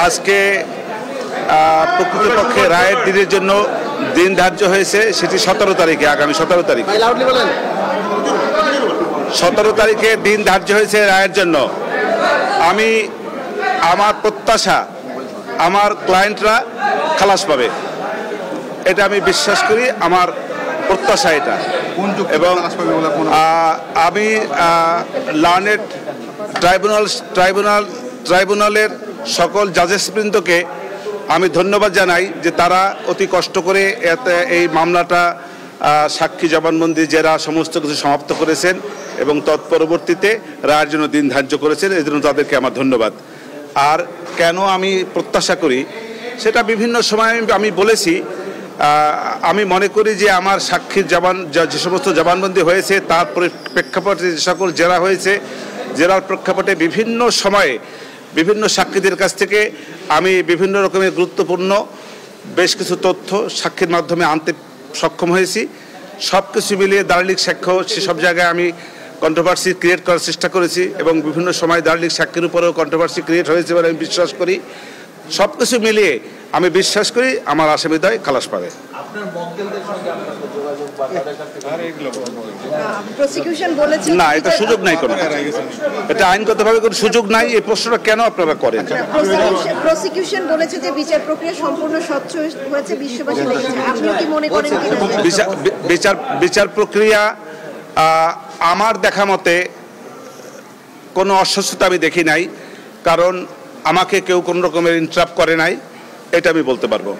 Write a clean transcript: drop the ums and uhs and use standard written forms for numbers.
আজকে প্রকৃতপক্ষে রায়ের দিনের জন্য দিন ধার্য হয়েছে, সেটি 17 তারিখে, আগামী 17 তারিখ 17 তারিখে দিন ধার্য হয়েছে রায়ের জন্য। আমার প্রত্যাশা আমার ক্লায়েন্টরা খালাস পাবে, এটা আমি বিশ্বাস করি, আমার প্রত্যাশা এটা। এবং আমি লার্নেড ট্রাইব্যুনালের সকল জাজেসবৃন্দকে আমি ধন্যবাদ জানাই যে তারা অতি কষ্ট করে এই মামলাটা সাক্ষী জবানবন্দি জেরা সমস্ত কিছু সমাপ্ত করেছেন এবং তৎপরবর্তীতে রায়ের জন্য দিন ধার্য করেছেন, এই জন্য তাদেরকে আমার ধন্যবাদ। আর কেন আমি প্রত্যাশা করি সেটা বিভিন্ন সময় আমি বলেছি। আমি মনে করি যে আমার সাক্ষীর যে সমস্ত জবানবন্দি হয়েছে তার প্রেক্ষাপটে যে সকল জেরা হয়েছে, জেরার প্রেক্ষাপটে বিভিন্ন সময়ে বিভিন্ন সাক্ষীদের কাছ থেকে আমি বিভিন্ন রকমের গুরুত্বপূর্ণ বেশ কিছু তথ্য সাক্ষীর মাধ্যমে আনতে সক্ষম হয়েছি। সব কিছু মিলিয়ে দালিলিক সাক্ষ্য সেসব জায়গায় আমি কন্ট্রোভার্সি ক্রিয়েট করার চেষ্টা করেছি এবং বিভিন্ন সময় দালিলিক সাক্ষীর উপরেও কন্ট্রোভার্সি ক্রিয়েট হয়েছে বলে আমি বিশ্বাস করি। সব কিছু মিলিয়ে আমি বিশ্বাস করি আমার আসামিদ্বয় খালাস পাবে। না, এটা সুযোগ নাই, কোনো এটা আইনগতভাবে কোনো সুযোগ নাই। এই প্রশ্নটা কেন আপনারা করেন? প্রসিকিউশন বলেছে যে বিচার প্রক্রিয়া সম্পূর্ণ স্বচ্ছ হয়েছে, বিশ্ববাসী দেখেছে। আপনি কি মনে করেন? বিচার প্রক্রিয়া আমার দেখা মতে কোনো অস্বচ্ছতা আমি দেখি নাই, কারণ আমাকে কেউ কোনো রকমের ইন্টারাপ্ট করে নাই, এটা আমি বলতে পারবো।